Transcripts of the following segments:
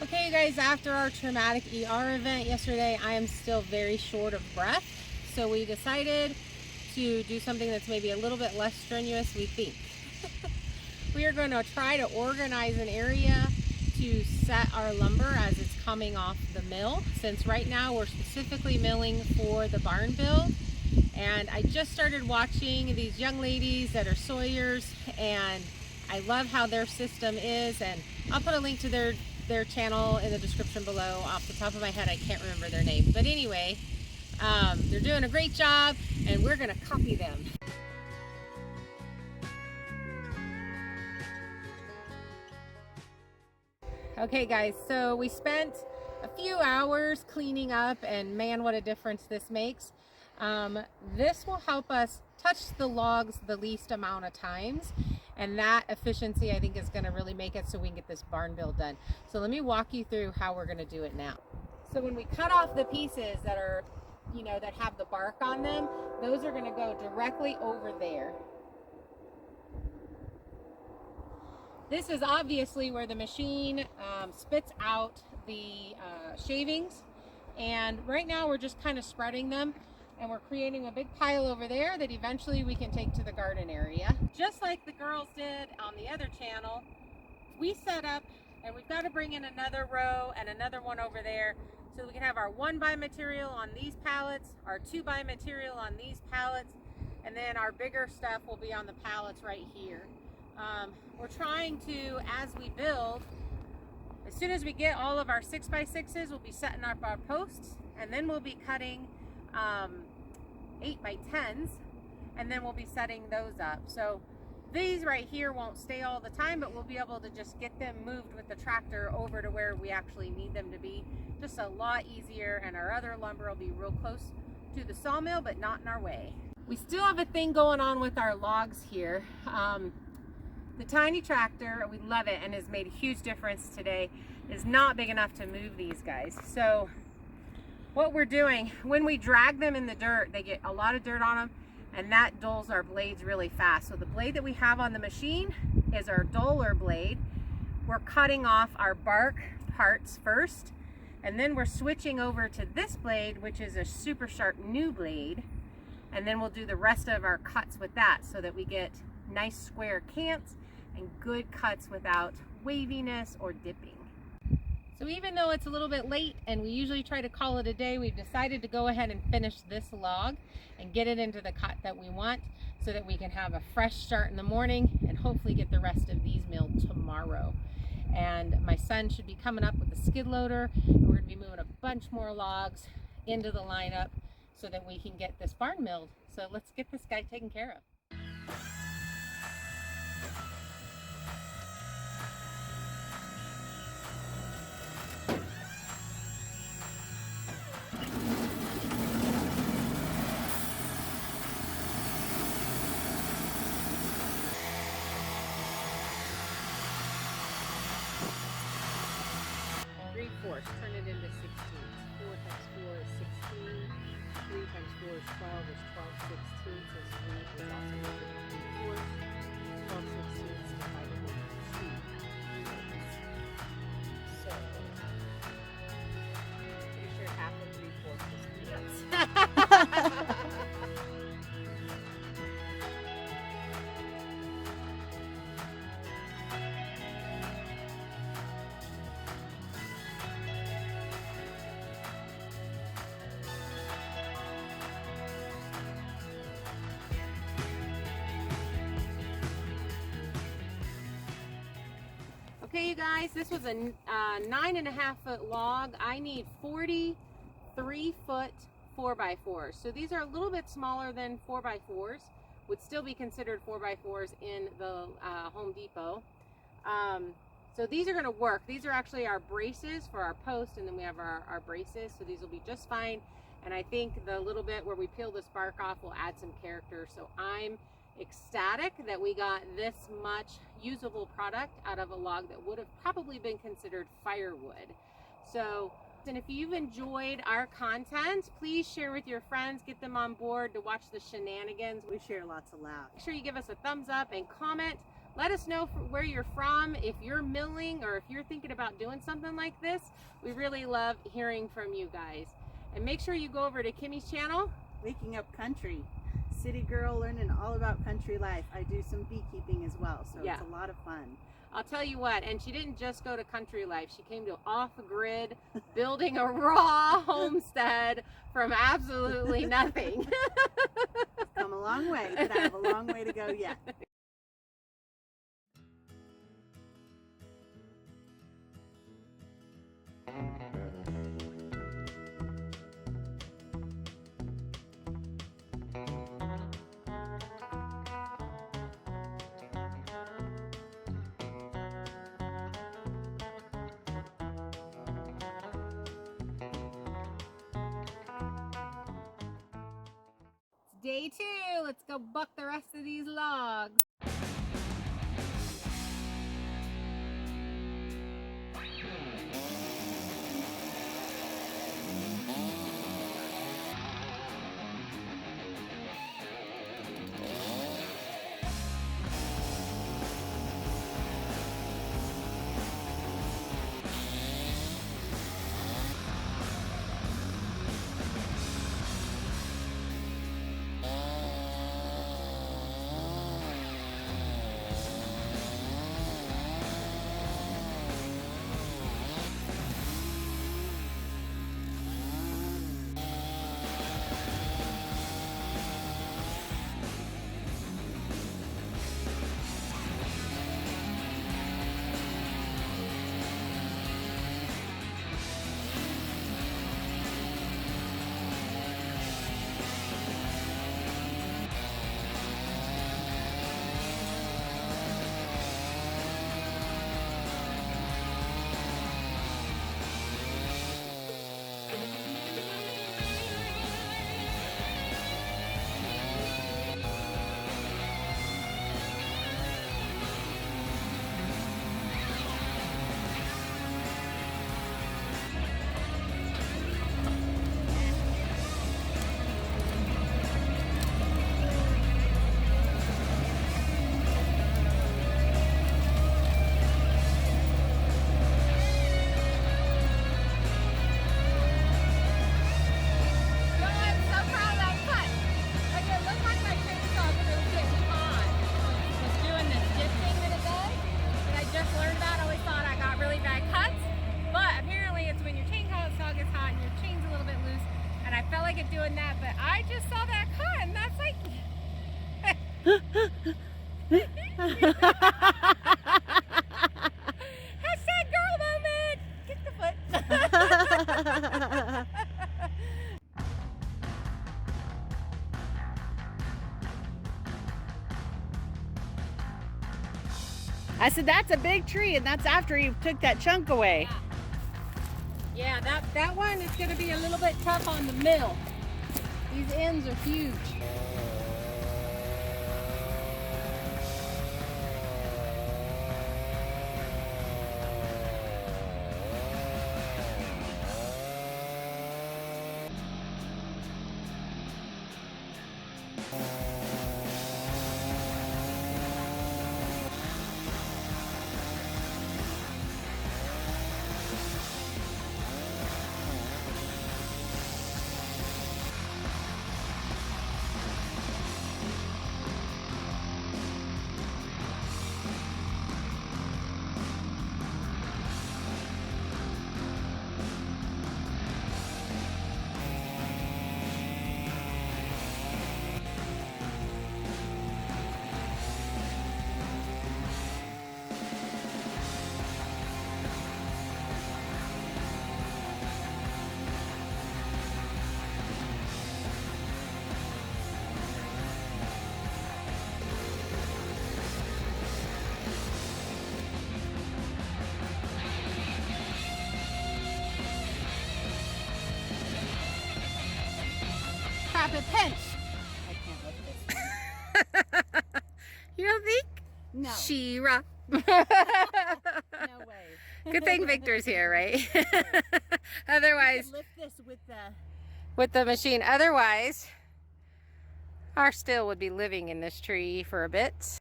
Okay, you guys, after our traumatic ER event yesterday, I am still very short of breath. So we decided to do something that's maybe a little bit less strenuous, we think. We are going to try to organize an area to set our lumber as it's coming off the mill, since right now we're specifically milling for the barn build. And I just started watching these young ladies that are sawyers, and I love how their system is, and I'll put a link to their channel in the description below. Off the top of my head, I can't remember their name, but anyway, they're doing a great job and we're gonna copy them. Okay guys, so we spent a few hours cleaning up, and man, what a difference this makes. This will help us touch the logs the least amount of times, and that efficiency I think is going to really make it so we can get this barn build done. So let me walk you through how we're going to do it now. So when we cut off the pieces that are, that have the bark on them, those are going to go directly over there. This is obviously where the machine spits out the shavings, and right now we're just kind of spreading them, and we're creating a big pile over there that eventually we can take to the garden area. Just like the girls did on the other channel, we set up, and we've got to bring in another row and another one over there so we can have our 1x material on these pallets, our 2x material on these pallets, and then our bigger stuff will be on the pallets right here. We're trying to, as we build, as soon as we get all of our 6x6s, we'll be setting up our posts, and then we'll be cutting 8x10s, and then we'll be setting those up. So these right here won't stay all the time, but we'll be able to just get them moved with the tractor over to where we actually need them to be. Just a lot easier, and our other lumber will be real close to the sawmill, but not in our way. We still have a thing going on with our logs here. The tiny tractor, we love it and has made a huge difference today, is not big enough to move these guys. So what we're doing, when we drag them in the dirt, they get a lot of dirt on them, and that dulls our blades really fast. So the blade that we have on the machine is our duller blade. We're cutting off our bark parts first, and then we're switching over to this blade, which is a super sharp new blade, and then we'll do the rest of our cuts with that so that we get nice square cants and good cuts without waviness or dipping. So even though it's a little bit late and we usually try to call it a day, we've decided to go ahead and finish this log and get it into the cut that we want so that we can have a fresh start in the morning and hopefully get the rest of these milled tomorrow. And my son should be coming up with a skid loader, and we're going to be moving a bunch more logs into the lineup so that we can get this barn milled. So let's get this guy taken care of. Force, turn it into 16s. 4 times 4 is 16. 3 times 4 is 12, is 12 16. So 3 is also equal to 3/4. 12 16s divided by 2. So, pretty sure half of 3/4 is 3/4. Okay, you guys, this was a 9.5-foot log. I need 43-foot 4x4s. So these are a little bit smaller than 4x4s. Would still be considered 4x4s in the Home Depot. So these are going to work. These are actually our braces for our post, and then we have our braces. So these will be just fine. And I think the little bit where we peel this bark off will add some character. So I'm ecstatic that we got this much usable product out of a log that would have probably been considered firewood. So, and if you've enjoyed our content, please share with your friends, get them on board to watch the shenanigans. We share lots of laughs. Make sure you give us a thumbs up and comment Let us know where you're from, if you're milling or if you're thinking about doing something like this. We really love hearing from you guys. And make sure you go over to Kimmy's channel. Waking Up Country. City girl learning all about country life. I do some beekeeping as well, so Yeah. It's a lot of fun. I'll tell you what, and she didn't just go to country life. She came to off-grid, building a raw homestead from absolutely nothing. It's come a long way, but I have a long way to go yet. Day 2, let's go buck the rest of these logs. Doing that, but I just saw that cut and that's like hashtag girl moment. Kick the foot. I said that's a big tree, and that's after you took that chunk away. Yeah, that one is going to be a little bit tough on the mill. These ends are huge. Crap, it pinched. I can't lift this. You don't think? No. She-Ra. No way. Good thing Victor's here, right? Otherwise, lift this with the machine. Otherwise, our still would be living in this tree for a bit.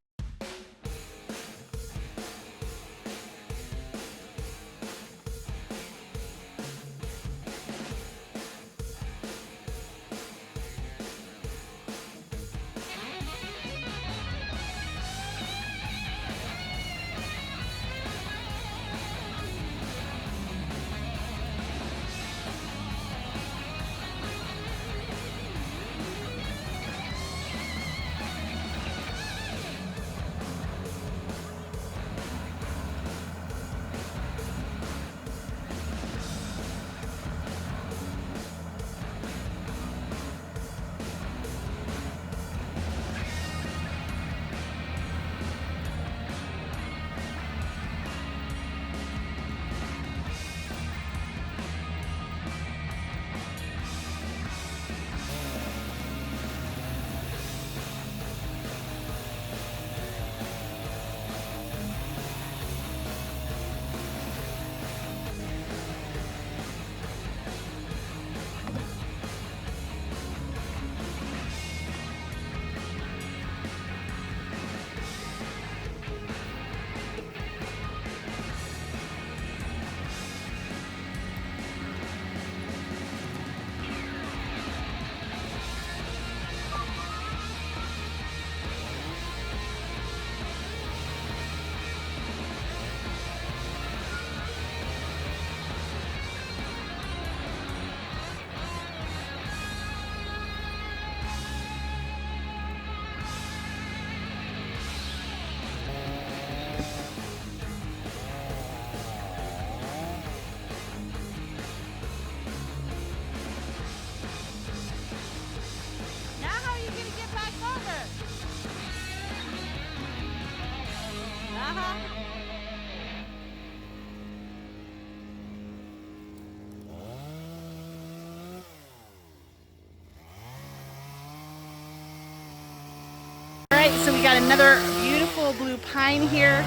Alright, so we got another beautiful blue pine here.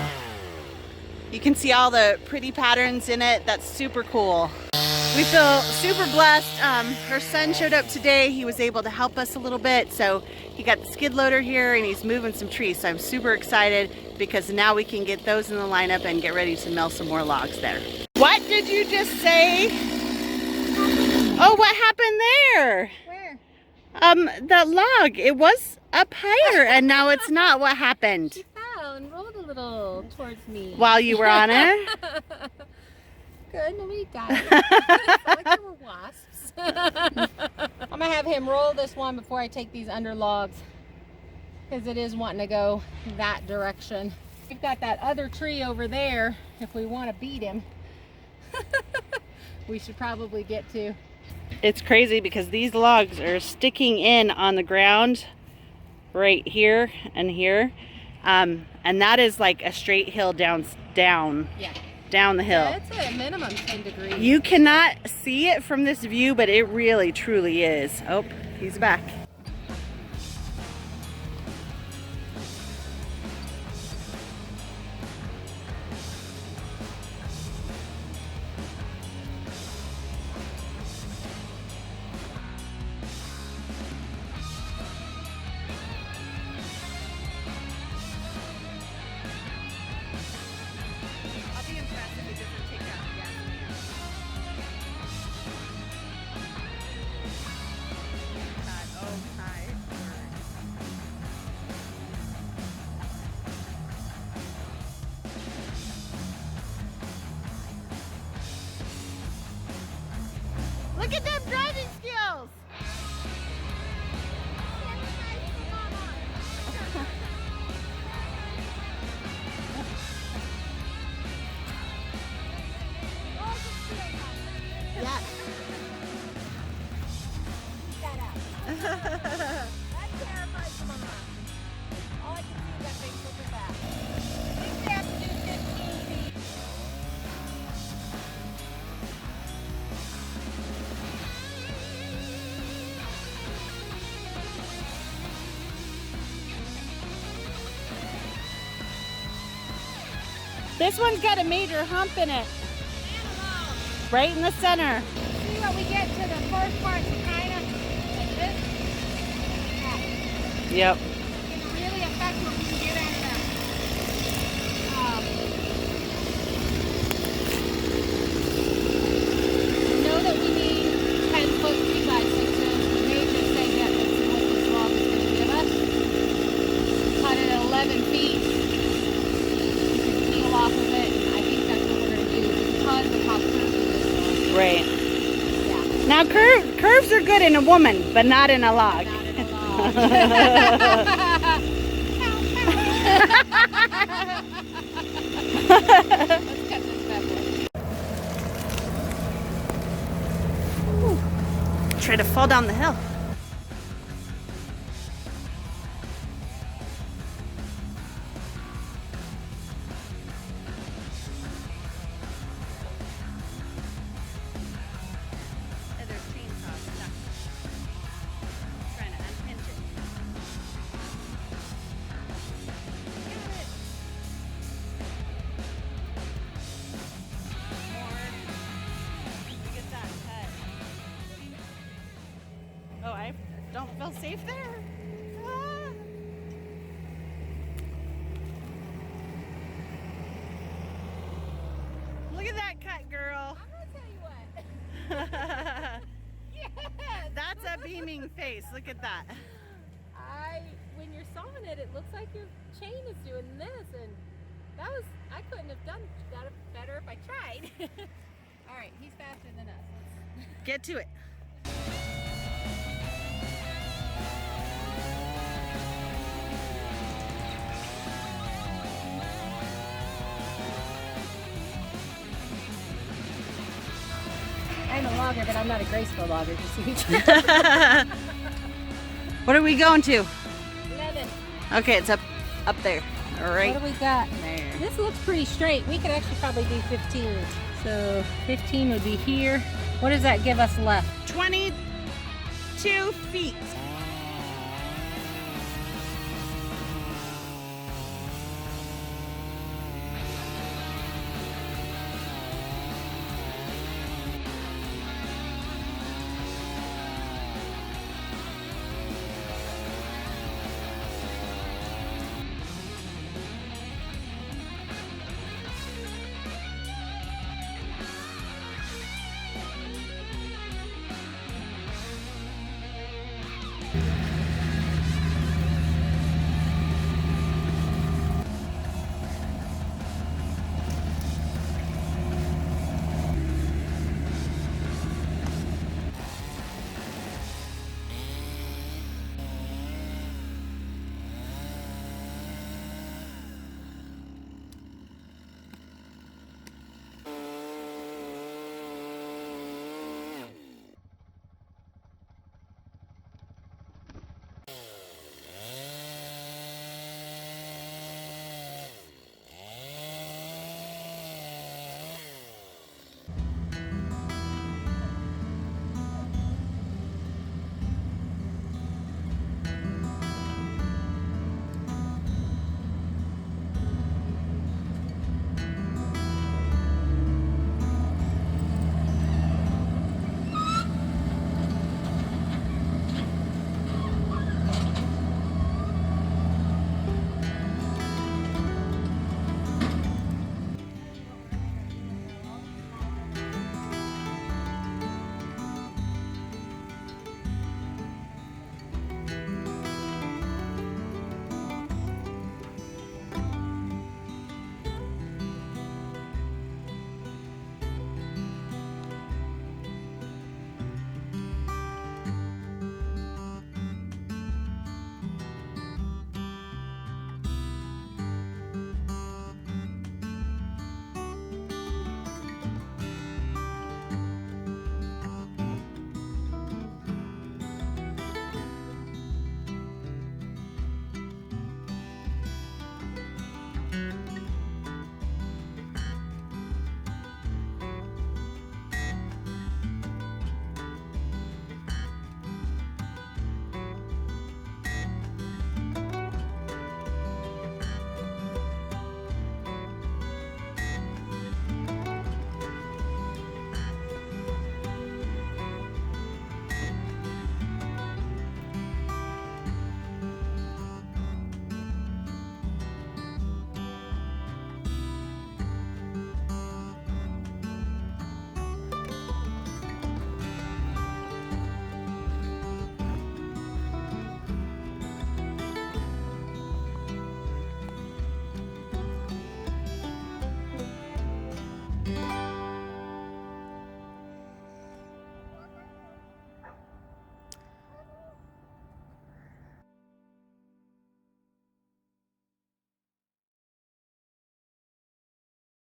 You can see all the pretty patterns in it. That's super cool. We feel super blessed. Her son showed up today. He was able to help us a little bit. So he got the skid loader here and he's moving some trees. So I'm super excited because now we can get those in the lineup and get ready to mill some more logs there. What did you just say? Oh, what happened there? Where? That log. It was up higher and now it's not. What happened? She fell and rolled a little towards me. While you were on it? Good, nobody died. It's not like there were wasps. I'm gonna have him roll this one before I take these under logs because it is wanting to go that direction. We've got that other tree over there. If we want to beat him, we should probably get to. It's crazy because these logs are sticking in on the ground right here and here, and that is like a straight hill down the hill. Yeah, it's a minimum 10 degrees. You cannot see it from this view, but it really truly is. Oh, he's back. Look at them driving skills! Yeah. That out. That terrifies Mama. All I can see is that big super fast. I think we have to do 15 feet. This one's got a major hump in it. Right in the center. See when we get to the first part, so kind of like this. Yep. It can really affect what we can get out of that. Know that we need 10-foot 3x6s. We may just say that this is what this log is going to give us. Cut it at 11 feet. We can peel off of it. And I think that's what we're going to do because of how curvy this is. Right. Yeah. Now curves are good in a woman, but not in a log. Not in a log. Let's cut this bad boy. Try to fall down the hill. There's chainsaws stuck. Trying to unpinch it. Get that cut. Oh, I don't feel safe there. Ah. Look at that cut, girl. I'm gonna tell you what. Yes. That's a beaming face. Look at that. When you're sawing it, it looks like your chain is doing this, and that was, I couldn't have done that better if I tried. All right, he's faster than us. Get to it. I'm a logger, but I'm not a graceful logger, you see. What are we going to? 11. Okay, it's up there. All right. What do we got? There. This looks pretty straight. We could actually probably do 15. So 15 would be here. What does that give us left? 22 feet.